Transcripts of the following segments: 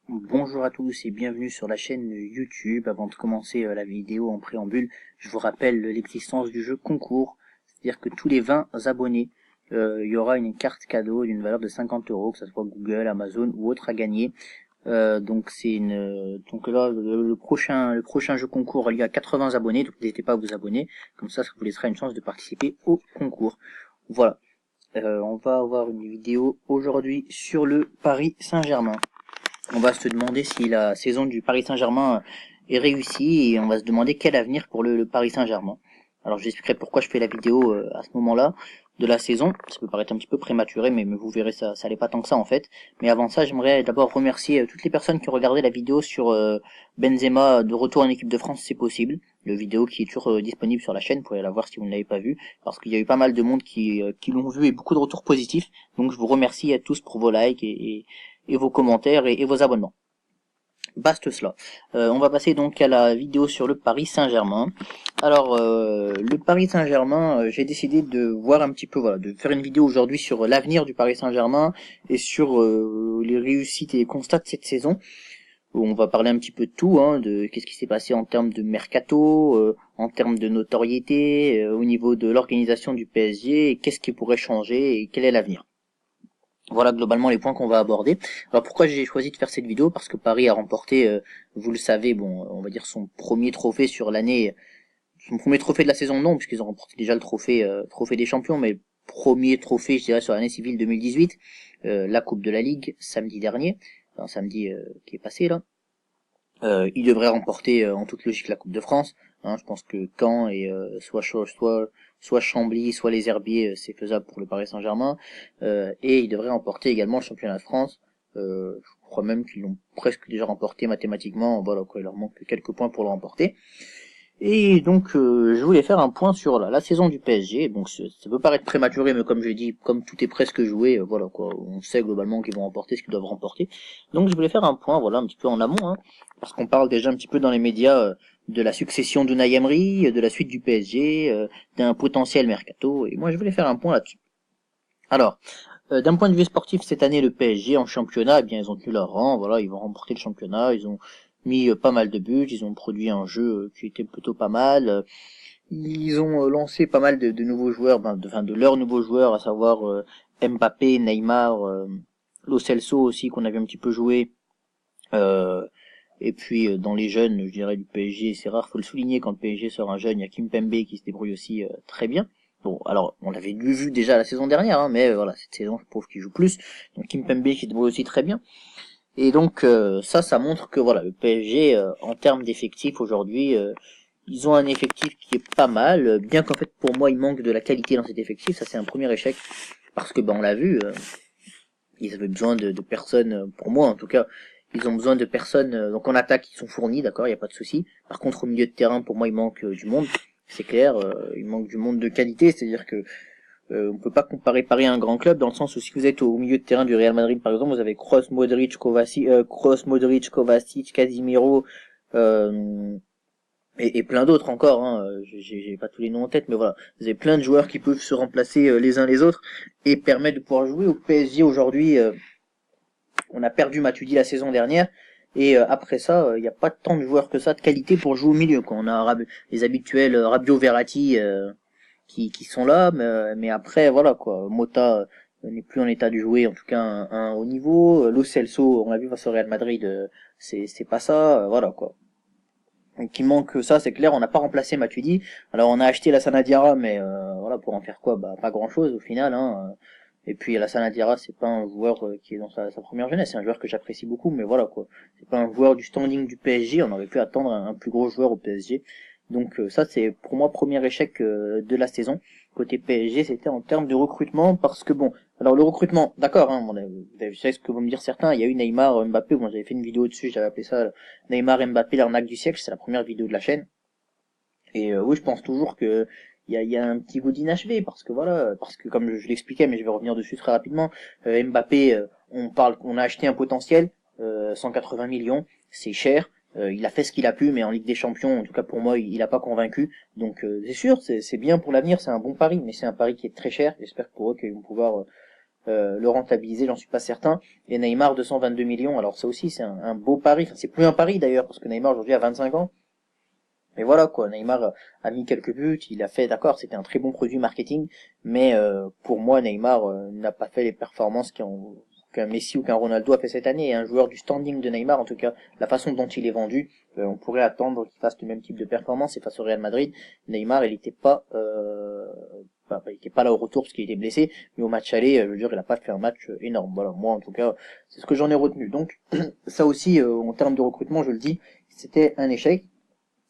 Bonjour à tous et bienvenue sur la chaîne YouTube. Avant de commencer la vidéo en préambule, je vous rappelle l'existence du jeu concours, c'est-à-dire que tous les 20 abonnés, il y aura une carte cadeau d'une valeur de 50 euros, que ce soit Google, Amazon ou autre à gagner. Donc là le prochain jeu concours a lieu à 80 abonnés, donc n'hésitez pas à vous abonner, comme ça vous laissera une chance de participer au concours. Voilà, on va avoir une vidéo aujourd'hui sur le Paris Saint-Germain. On va se demander si la saison du Paris Saint-Germain est réussie et on va se demander quel avenir pour le Paris Saint-Germain. Alors j'expliquerai pourquoi je fais la vidéo à ce moment-là de la saison. Ça peut paraître un petit peu prématuré, mais vous verrez, ça allait pas tant que ça en fait. Mais avant ça, j'aimerais d'abord remercier toutes les personnes qui ont regardé la vidéo sur Benzema de retour en équipe de France, c'est possible. Le vidéo qui est toujours disponible sur la chaîne, vous pouvez la voir si vous ne l'avez pas vue, parce qu'il y a eu pas mal de monde qui l'ont vu et beaucoup de retours positifs. Donc je vous remercie à tous pour vos likes et vos commentaires et vos abonnements. Baste cela. On va passer donc à la vidéo sur le Paris Saint-Germain. Alors, le Paris Saint-Germain, j'ai décidé de voir un petit peu, voilà, de faire une vidéo aujourd'hui sur l'avenir du Paris Saint-Germain et sur les réussites et les constats de cette saison. Où on va parler un petit peu de tout, hein, de qu'est-ce qui s'est passé en termes de mercato, en termes de notoriété, au niveau de l'organisation du PSG, et qu'est-ce qui pourrait changer et quel est l'avenir. Voilà globalement les points qu'on va aborder. Alors pourquoi j'ai choisi de faire cette vidéo? Parce que Paris a remporté, vous le savez, bon, on va dire son premier trophée sur l'année, son premier trophée de la saison non, puisqu'ils ont remporté déjà le trophée des champions, mais premier trophée, je dirais, sur l'année civile 2018, la Coupe de la Ligue samedi dernier, enfin samedi qui est passé là. Il devrait remporter en toute logique la Coupe de France. Hein, je pense que Caen et soit Chambly, soit les Herbiers, c'est faisable pour le Paris Saint-Germain. Et il devrait remporter également le championnat de France. Je crois même qu'ils l'ont presque déjà remporté mathématiquement. Voilà quoi, il leur manque quelques points pour le remporter. Et donc je voulais faire un point sur la saison du PSG. Donc ça peut paraître prématuré, mais comme je l'ai dit, comme tout est presque joué, voilà quoi, on sait globalement qu'ils vont remporter ce qu'ils doivent remporter. Donc je voulais faire un point, voilà, un petit peu en amont, hein, parce qu'on parle déjà un petit peu dans les médias de la succession d'Unai Emery, de la suite du PSG, d'un potentiel mercato, et moi je voulais faire un point là-dessus. Alors, d'un point de vue sportif, cette année, le PSG en championnat, eh bien, ils ont tenu leur rang, voilà, ils vont remporter le championnat, ils ont mis pas mal de buts, ils ont produit un jeu qui était plutôt pas mal, ils ont lancé pas mal de nouveaux joueurs, de leurs nouveaux joueurs, à savoir Mbappé, Neymar, Lo Celso aussi, qu'on avait un petit peu joué, euh, et puis dans les jeunes, je dirais, du PSG, c'est rare, faut le souligner, quand le PSG sort un jeune, il y a Kimpembe qui se débrouille aussi très bien. Bon, alors, on l'avait vu déjà la saison dernière, hein, mais voilà, cette saison, je trouve qu'il joue plus. Donc Kimpembe qui se débrouille aussi très bien. Et donc ça montre que voilà, le PSG, en termes d'effectifs aujourd'hui, ils ont un effectif qui est pas mal, bien qu'en fait pour moi il manque de la qualité dans cet effectif, ça c'est un premier échec, parce que on l'a vu, ils avaient besoin de personnes, pour moi en tout cas, ils ont besoin de personnes, donc en attaque ils sont fournis, d'accord, il n'y a pas de souci. Par contre au milieu de terrain, pour moi il manque du monde, c'est clair, il manque du monde de qualité, c'est-à-dire que on peut pas comparer Paris à un grand club dans le sens où si vous êtes au milieu de terrain du Real Madrid par exemple, vous avez Kroos, Modric, Kovacic, Casemiro et plein d'autres encore. Hein. J'ai pas tous les noms en tête, mais voilà, vous avez plein de joueurs qui peuvent se remplacer les uns les autres et permettre de pouvoir jouer au PSG aujourd'hui. On a perdu Matuidi la saison dernière. Et après ça, il n'y a pas tant de joueurs que ça de qualité pour jouer au milieu. Quoi. On a les habituels Rabiot, Verratti qui sont là, mais après voilà quoi. Mota n'est plus en état de jouer, en tout cas un haut niveau. Lo Celso, on l'a vu face au Real Madrid, c'est pas ça, voilà quoi. Donc il manque ça, c'est clair. On n'a pas remplacé Matuidi. Alors on a acheté la Sanadiara, mais voilà pour en faire quoi, pas grand chose au final. Hein. Et puis la Sanadiara, c'est pas un joueur qui est dans sa première jeunesse, c'est un joueur que j'apprécie beaucoup, mais voilà quoi. C'est pas un joueur du standing du PSG. On aurait pu attendre un plus gros joueur au PSG. Donc ça c'est pour moi premier échec de la saison. Côté PSG, c'était en termes de recrutement parce que bon, alors le recrutement, d'accord, hein, vous savez ce que vont me dire certains, il y a eu Neymar, Mbappé, bon j'avais fait une vidéo dessus, j'avais appelé ça Neymar, Mbappé, l'arnaque du siècle, c'est la première vidéo de la chaîne. Et oui, je pense toujours que il y a un petit goût d'inachevé parce que voilà, parce que comme je l'expliquais, mais je vais revenir dessus très rapidement, Mbappé, on a acheté un potentiel, 180 millions, c'est cher. Il a fait ce qu'il a pu, mais en Ligue des Champions, en tout cas pour moi, il a pas convaincu. Donc c'est sûr, c'est bien pour l'avenir, c'est un bon pari, mais c'est un pari qui est très cher. J'espère pour eux qu'ils vont pouvoir le rentabiliser, j'en suis pas certain. Et Neymar 222 millions, alors ça aussi c'est un beau pari, enfin c'est plus un pari d'ailleurs, parce que Neymar aujourd'hui a 25 ans. Mais voilà quoi, Neymar a mis quelques buts, il a fait, d'accord, c'était un très bon produit marketing, mais pour moi Neymar n'a pas fait les performances qu'un Messi ou qu'un Ronaldo a fait cette année. Et un joueur du standing de Neymar, en tout cas la façon dont il est vendu, on pourrait attendre qu'il fasse le même type de performance. Et face au Real Madrid, Neymar il était pas il était pas là au retour parce qu'il était blessé, mais au match aller, je veux dire, il a pas fait un match énorme. Voilà, moi en tout cas, c'est ce que j'en ai retenu. Donc ça aussi, en termes de recrutement, je le dis, c'était un échec.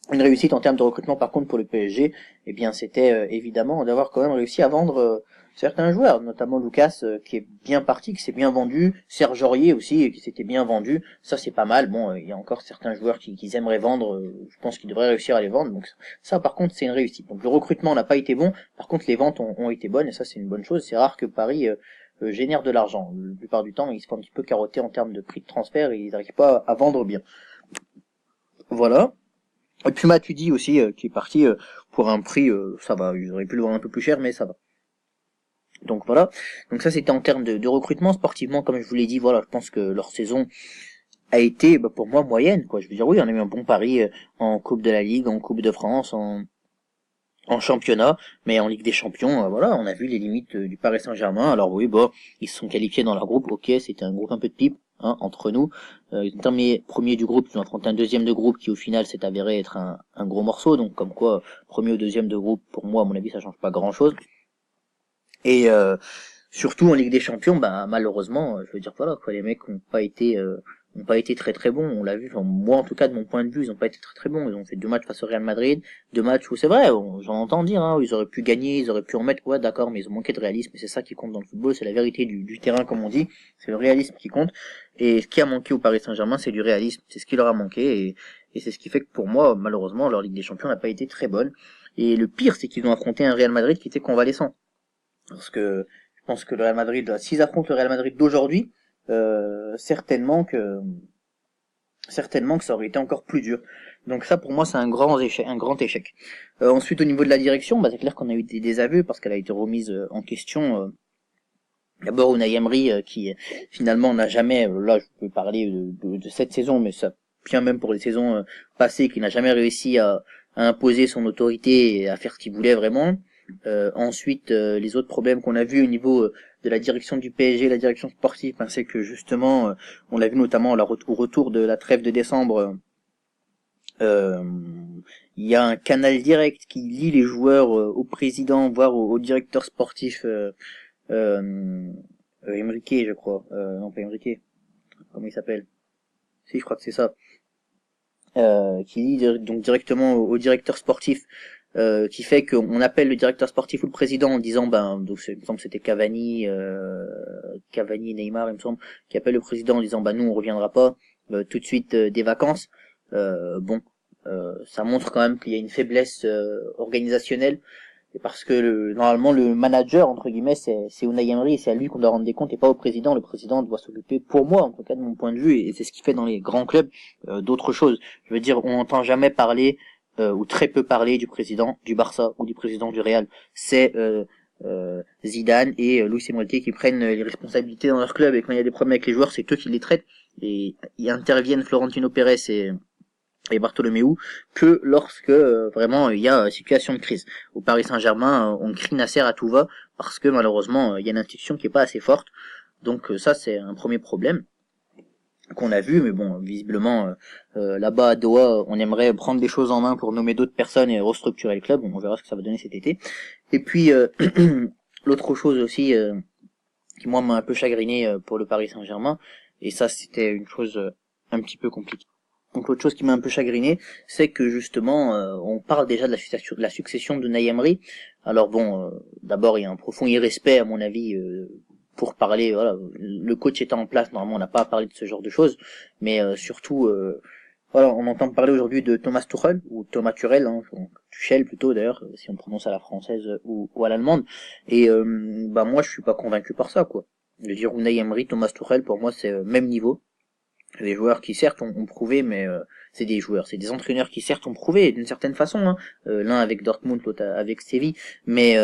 Une réussite en termes de recrutement par contre pour le PSG, eh bien c'était évidemment d'avoir quand même réussi à vendre certains joueurs, notamment Lucas qui est bien parti, qui s'est bien vendu, Serge Aurier aussi qui s'était bien vendu, ça c'est pas mal. Bon, il y a encore certains joueurs qui aimeraient vendre, je pense qu'ils devraient réussir à les vendre, donc ça par contre c'est une réussite. Donc le recrutement n'a pas été bon, par contre les ventes ont été bonnes et ça c'est une bonne chose. C'est rare que Paris génère de l'argent. La plupart du temps ils se font un petit peu carotter en termes de prix de transfert et ils n'arrivent pas à vendre bien. Voilà. Et puis Matuidi aussi, qui est parti pour un prix, ça va, ils auraient pu le voir un peu plus cher, mais ça va. Donc voilà, donc ça c'était en termes de recrutement. Sportivement, comme je vous l'ai dit, voilà, je pense que leur saison a été pour moi moyenne, quoi. Je veux dire, oui, on a eu un bon pari en Coupe de la Ligue, en Coupe de France, en championnat, mais en Ligue des Champions, voilà, on a vu les limites du Paris Saint-Germain. Alors oui, bon, ils se sont qualifiés dans leur groupe, ok, c'était un groupe un peu de pipe, hein, entre nous. Ils ont terminé premier du groupe, ils ont affronté un deuxième de groupe qui au final s'est avéré être un gros morceau, donc comme quoi, premier ou deuxième de groupe, pour moi, à mon avis, ça change pas grand-chose. Et surtout en Ligue des Champions, malheureusement, je veux dire voilà quoi, les mecs ont pas été très très bons. On l'a vu, enfin, moi en tout cas de mon point de vue, ils ont pas été très très bons. Ils ont fait 2 matchs face au Real Madrid, 2 matchs où c'est vrai, j'en entends dire, hein, ils auraient pu gagner, ils auraient pu en mettre, ouais d'accord, mais ils ont manqué de réalisme. Et c'est ça qui compte dans le football, c'est la vérité du terrain comme on dit, c'est le réalisme qui compte. Et ce qui a manqué au Paris Saint-Germain, c'est du réalisme, c'est ce qui leur a manqué et c'est ce qui fait que pour moi, malheureusement, leur Ligue des Champions n'a pas été très bonne. Et le pire, c'est qu'ils ont affronté un Real Madrid qui était convalescent. Parce que je pense que le Real Madrid, s'ils affrontent le Real Madrid d'aujourd'hui, certainement que ça aurait été encore plus dur. Donc ça, pour moi, c'est un grand échec, un grand échec. Ensuite, au niveau de la direction, c'est clair qu'on a eu des désaveux parce qu'elle a été remise en question. D'abord, Unai Emery, qui finalement n'a jamais, là, je peux parler de cette saison, mais ça vient même pour les saisons passées, qui n'a jamais réussi à imposer son autorité et à faire ce qu'il voulait vraiment. Ensuite, les autres problèmes qu'on a vus au niveau de la direction du PSG, la direction sportive, c'est que justement, on l'a vu notamment au retour de la trêve de décembre, euh, il y a un canal direct qui lie les joueurs au président, voire au directeur sportif, Enrique, je crois. Non, pas Enrique. Comment il s'appelle? Si, je crois que c'est ça. Qui lie donc directement au directeur sportif, qui fait qu'on appelle le directeur sportif ou le président en disant, donc il me semble que c'était Cavani, Neymar, il me semble, qui appelle le président en disant, nous on reviendra pas tout de suite des vacances. Bon, ça montre quand même qu'il y a une faiblesse organisationnelle. Et parce que normalement le manager entre guillemets c'est Unai Emery et c'est à lui qu'on doit rendre des comptes et pas au président. Le président doit s'occuper, pour moi en tout cas de mon point de vue, et c'est ce qu'il fait dans les grands clubs, d'autres choses. Je veux dire, on n'entend jamais parler ou très peu parler du président du Barça ou du président du Real. C'est Zidane et Luis Enrique qui prennent les responsabilités dans leur club, et quand il y a des problèmes avec les joueurs, c'est eux qui les traitent, et ils interviennent Florentino Pérez et Bartholomew que lorsque vraiment il y a situation de crise. Au Paris Saint-Germain, on crie Nasser à tout va parce que malheureusement il y a une institution qui est pas assez forte. Donc ça c'est un premier problème qu'on a vu, mais bon visiblement là-bas à Doha on aimerait prendre des choses en main pour nommer d'autres personnes et restructurer le club. On verra ce que ça va donner cet été. Et puis l'autre chose aussi qui moi m'a un peu chagriné pour le Paris Saint-Germain, et ça c'était une chose un petit peu compliquée. Donc l'autre chose qui m'a un peu chagriné, c'est que justement, on parle déjà de la succession de Unai Emery. Alors bon, d'abord il y a un profond irrespect à mon avis pour parler. Voilà, le coach étant en place, normalement on n'a pas à parler de ce genre de choses, mais surtout, voilà, on entend parler aujourd'hui de Thomas Tuchel ou Thomas Tuchel, Tuchel plutôt d'ailleurs, si on prononce à la française ou à l'allemande. Et moi je suis pas convaincu par ça quoi. De dire Unai Emery, Thomas Tuchel, pour moi c'est même niveau. Des joueurs qui certes ont prouvé, mais c'est des joueurs, c'est des entraîneurs qui certes ont prouvé d'une certaine façon, hein, l'un avec Dortmund, l'autre avec Séville, mais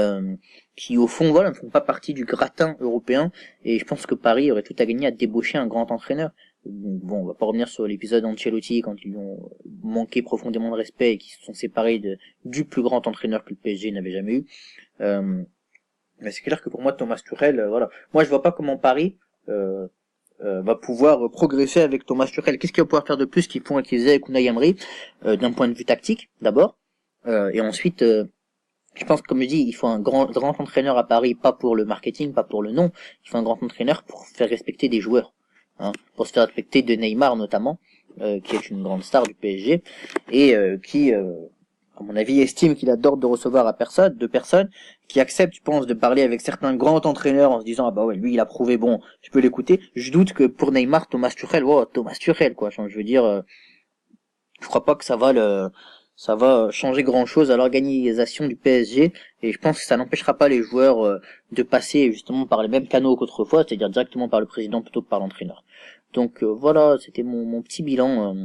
qui au fond voilà ne font pas partie du gratin européen. Et je pense que Paris aurait tout à gagner à débaucher un grand entraîneur. Bon, on va pas revenir sur l'épisode Ancelotti quand ils lui ont manqué profondément de respect et qui se sont séparés du plus grand entraîneur que le PSG n'avait jamais eu. Mais c'est clair que pour moi Thomas Tuchel, voilà, moi je vois pas comment Paris va pouvoir progresser avec Thomas Tuchel. Qu'est-ce qu'il va pouvoir faire de plus qu'il faisait avec Unai Emery, d'un point de vue tactique d'abord, et ensuite je pense que, comme je dis, il faut un grand entraîneur à Paris, pas pour le marketing, pas pour le nom, il faut un grand entraîneur pour faire respecter des joueurs, hein, pour se faire respecter de Neymar notamment, qui est une grande star du PSG, et qui à mon avis, estime qu'il a d'ordre de recevoir de personnes, qui acceptent, je pense, de parler avec certains grands entraîneurs en se disant, ah bah ouais, lui, il a prouvé, bon, je peux l'écouter. Je doute que pour Neymar, Thomas Tuchel, wow, Thomas Tuchel, quoi. Je veux dire, je crois pas que ça va changer grand chose à l'organisation du PSG, et je pense que ça n'empêchera pas les joueurs de passer justement par les mêmes canaux qu'autrefois, c'est-à-dire directement par le président plutôt que par l'entraîneur. Donc voilà, c'était mon petit bilan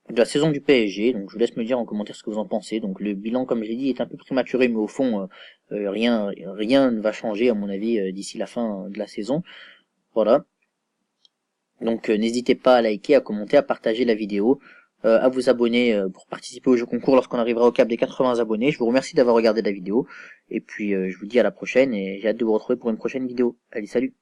de la saison du PSG. Donc je vous laisse me dire en commentaire ce que vous en pensez. Donc le bilan, comme j'ai dit, est un peu prématuré, mais au fond rien ne va changer à mon avis d'ici la fin de la saison. Voilà. Donc n'hésitez pas à liker, à commenter, à partager la vidéo, à vous abonner pour participer au jeu concours lorsqu'on arrivera au cap des 80 abonnés. Je vous remercie d'avoir regardé la vidéo, et puis je vous dis à la prochaine, et j'ai hâte de vous retrouver pour une prochaine vidéo. Allez, salut!